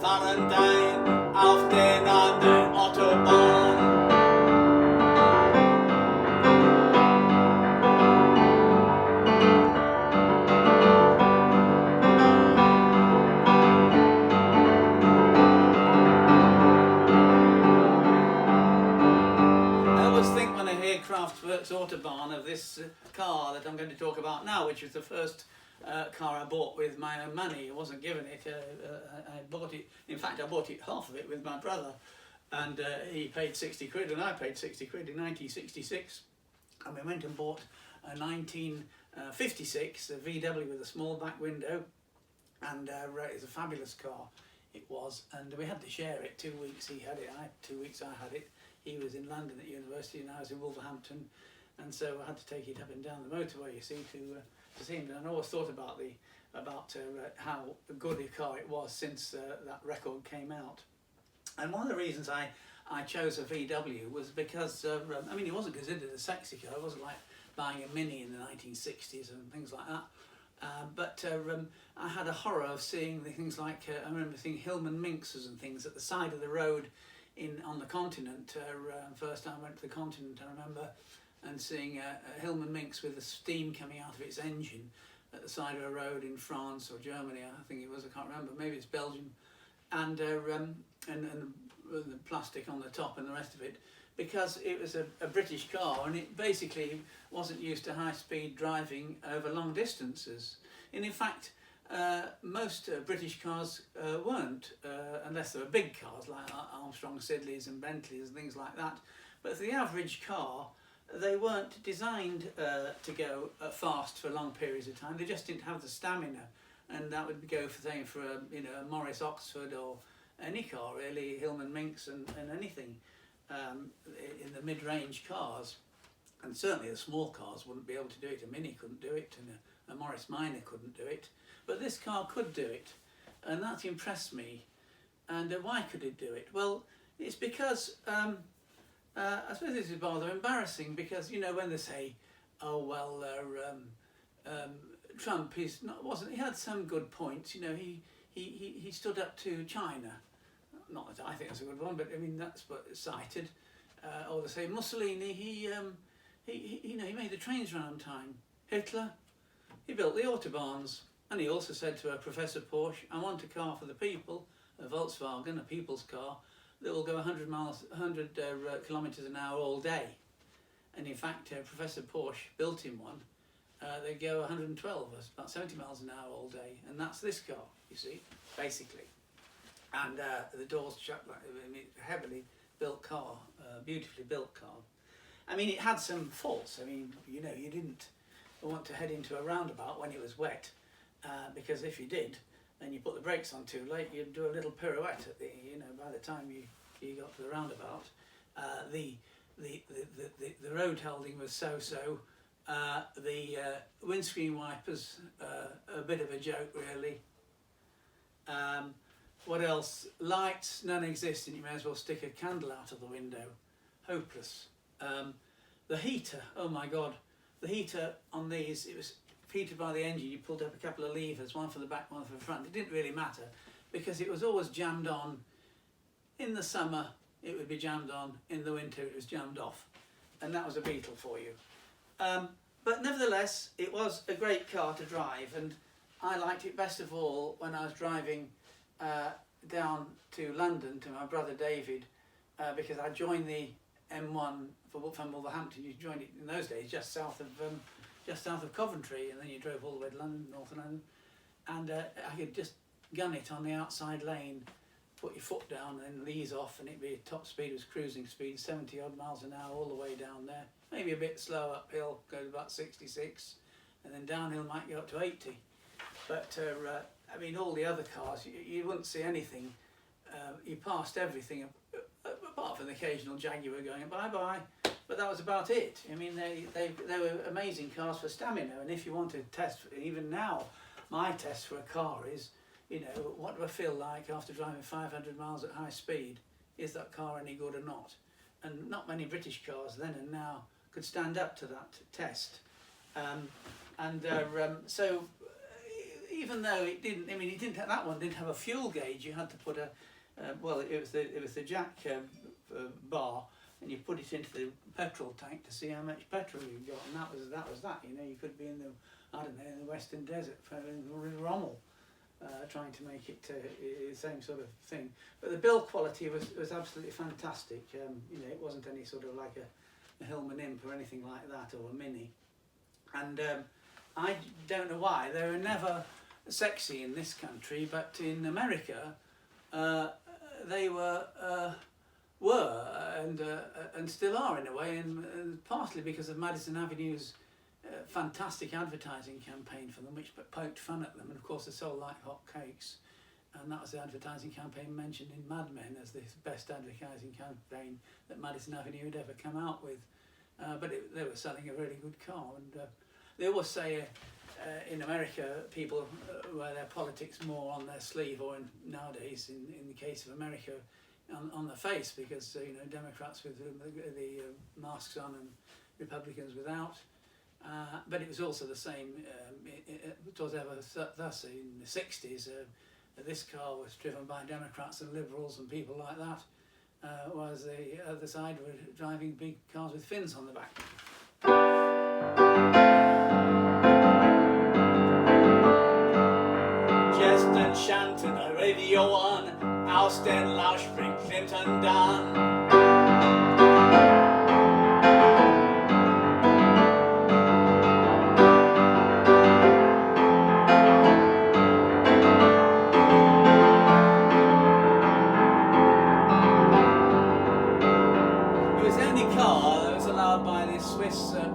fahren dein auf den anderen Autobahn. I always think when I hear Kraftwerk's Autobahn of this car that I'm going to talk about now, which was the first car I bought with my own money. I wasn't given it. I bought it. In fact, I bought it, half of it, with my brother, and he paid 60 quid and I paid 60 quid in 1966. And we went and bought a 1956 a VW with a small back window, and it's a fabulous car. It was, and we had to share it. 2 weeks he had it, 2 weeks I had it. He was in London at university and I was in Wolverhampton, and so I had to take it up and down the motorway, you see, to see him. And I always thought about how good a car it was since that record came out. And one of the reasons I chose a VW was because, I mean, it wasn't considered a sexy car. It wasn't like buying a Mini in the 1960s and things like that. But I had a horror of seeing the things like, I remember seeing Hillman Minxes and things at the side of the road on the continent. First time I went to the continent, I remember, and seeing a Hillman Minx with the steam coming out of its engine at the side of a road in France or Germany, I think it was, I can't remember, maybe it's Belgium, and the plastic on the top and the rest of it, because it was a British car and it basically wasn't used to high-speed driving over long distances. And in fact, most British cars weren't, unless they were big cars like Armstrong Sidleys and Bentleys and things like that. But for the average car, they weren't designed to go fast for long periods of time. They just didn't have the stamina, and that would go for, saying, for a Morris Oxford or any car really, Hillman Minx and anything in the mid-range cars. And certainly the small cars wouldn't be able to do it. A Mini couldn't do it, and a Morris Minor couldn't do it. But this car could do it, and that impressed me. And why could it do it? Well, it's because I suppose this is rather embarrassing, because when they say, oh well, Trump he had some good points. He stood up to China. Not that I think that's a good one, but I mean that's what it's cited. Or they say Mussolini, he made the trains run on time. Hitler, he built the autobahns. And he also said to Professor Porsche, I want a car for the people, a Volkswagen, a people's car, that will go 100 kilometres an hour all day. And in fact, Professor Porsche built him one. They go 112, about 70 miles an hour all day. And that's this car, you see, basically. And the doors shut, like a heavily built car, beautifully built car. I mean, it had some faults. I mean, you didn't want to head into a roundabout when it was wet. Because if you did, and you put the brakes on too late, you'd do a little pirouette at by the time you got to the roundabout. The road holding was so-so. The windscreen wipers, a bit of a joke really. What else? Lights, non-existent. You may as well stick a candle out of the window. Hopeless. The heater, oh my God. The heater on these, it was heated by the engine. You pulled up a couple of levers, one for the back, one for the front. It didn't really matter, because it was always jammed on. In the summer it would be jammed on, in the winter it was jammed off, and that was a Beetle for you. But nevertheless, it was a great car to drive, and I liked it best of all when I was driving down to London to my brother David, because I joined the M1 from Wolverhampton. You joined it in those days just south of Coventry, and then you drove all the way to London, Northern London, and I could just gun it on the outside lane, put your foot down and then ease off, and it'd be top speed was cruising speed, 70 odd miles an hour all the way down there. Maybe a bit slow uphill, go to about 66, and then downhill might go up to 80. But I mean, all the other cars, you wouldn't see anything. You passed everything, apart from the occasional Jaguar going bye-bye, but that was about it. I mean, they were amazing cars for stamina, and if you want to test, even now, my test for a car is, you know, what do I feel like after driving 500 miles at high speed? Is that car any good or not? And not many British cars then and now could stand up to that test. So even though it didn't, I mean, that one didn't have a fuel gauge. You had to put well, it was the jack bar, and you put it into the petrol tank to see how much petrol you got, and that was that. You know, you could be in the, I don't know, in the Western Desert, in Rommel, trying to make it the same sort of thing. But the build quality was absolutely fantastic. You know, it wasn't any sort of like a Hillman Imp or anything like that, or a Mini. And I don't know why they were never sexy in this country, but in America they were and still are in a way, and partly because of Madison Avenue's fantastic advertising campaign for them, which poked fun at them, and of course they sold like hotcakes, and that was the advertising campaign mentioned in Mad Men as the best advertising campaign that Madison Avenue had ever come out with. But they were selling a really good car, and they always say in America people wear their politics more on their sleeve, or nowadays in the case of America on the face, because you know, Democrats with the masks on and Republicans without. But it was also the same, it was ever thus in the 60s. This car was driven by Democrats and Liberals and people like that, whereas the other side were driving big cars with fins on the back. Jest and Shanton, a Radio 1, Alston, Loughspring, Clinton, Dun.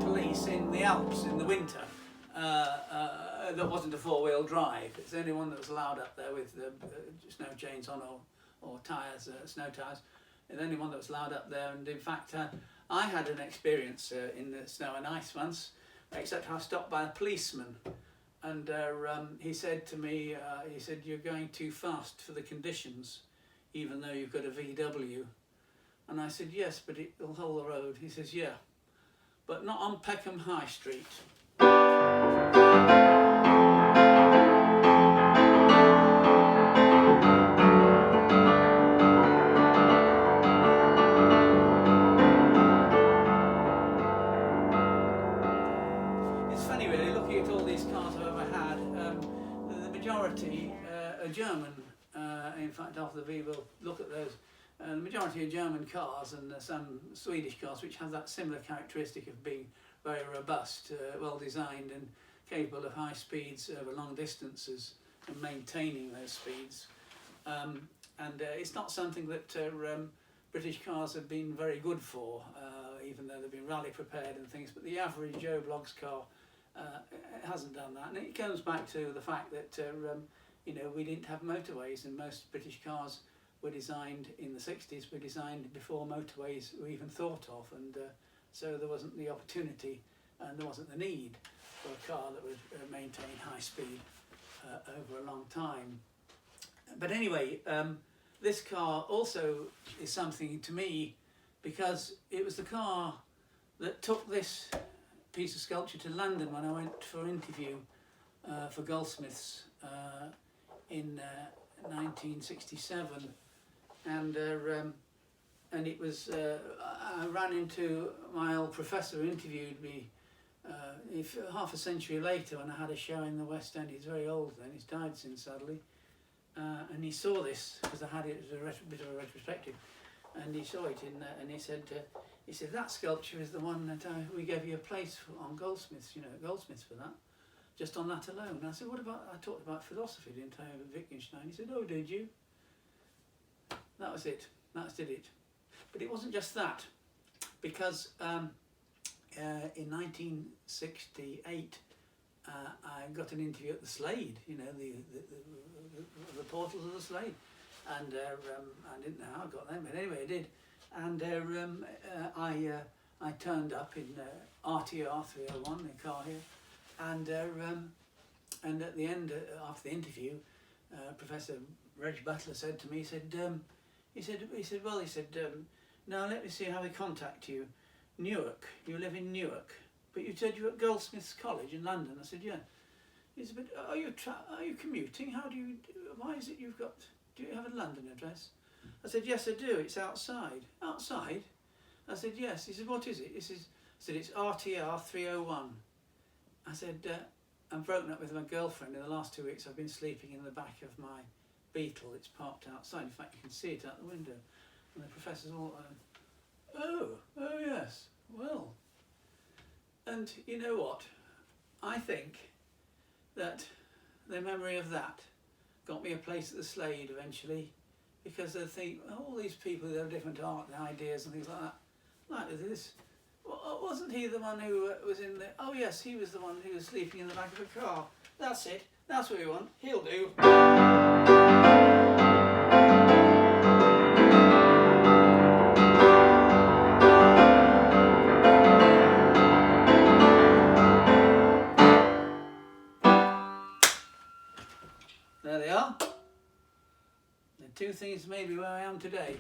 Police in the Alps in the winter that wasn't a four-wheel drive. It's the only one that was allowed up there with snow chains on, or tyres, snow tyres. It's the only one that was allowed up there, and in fact I had an experience in the snow and ice once, except I was stopped by a policeman, and he said to me, he said, "You're going too fast for the conditions, even though you've got a VW." And I said, "Yes, but it'll hold the road." He says, "Yeah, but not on Peckham High Street." It's funny really, looking at all these cars I've ever had, the majority are German. In fact, after the V, we'll look at those. The majority are German cars, and some Swedish cars which have that similar characteristic of being very robust, well designed and capable of high speeds over long distances and maintaining those speeds. It's not something that British cars have been very good for, even though they've been rally prepared and things, but the average Joe Bloggs car hasn't done that. And it comes back to the fact that you know, we didn't have motorways, and most British cars were designed in the 60s, were designed before motorways were even thought of, and so there wasn't the opportunity and there wasn't the need for a car that would maintain high speed over a long time. But anyway, this car also is something to me, because it was the car that took this piece of sculpture to London when I went for an interview for Goldsmiths in 1967. And it was, I ran into my old professor who interviewed me half a century later when I had a show in the West End. He's very old then, he's died since sadly. And he saw this, because I had it as a bit of a retrospective, and he saw it and he said, "That sculpture is the one that we gave you a place on Goldsmiths, you know, Goldsmiths for that, just on that alone." And I said, "What about, I talked about philosophy, didn't I, with Wittgenstein?" He said, "Oh, did you?" That was it, that did it. But it wasn't just that, because in 1968 I got an interview at the Slade, you know, the portals of the Slade, and I didn't know how I got them, but anyway I did, and I turned up in RTR 301, the car here, and at the end, after the interview, Professor Reg Butler said to me, he said, now let me see how we contact you. Newark, you live in Newark, but you said you're at Goldsmiths College in London. I said, yeah. He said, but are you commuting? Why is it do you have a London address? I said, yes I do, it's outside. Outside? I said, yes. He said, what is it? I said, it's RTR 301. I said, I'm broken up with my girlfriend. In the last 2 weeks I've been sleeping in the back of my Beetle. It's parked outside. In fact, you can see it out the window. And the professor's all, oh yes, well. And you know what? I think that the memory of that got me a place at the Slade eventually, because they think, all these people that have different art and ideas and things like that, like this. Wasn't he the one who was in the... Oh yes, he was the one who was sleeping in the back of a car. That's it. That's what we want. He'll do. There they are. The two things made me where I am today.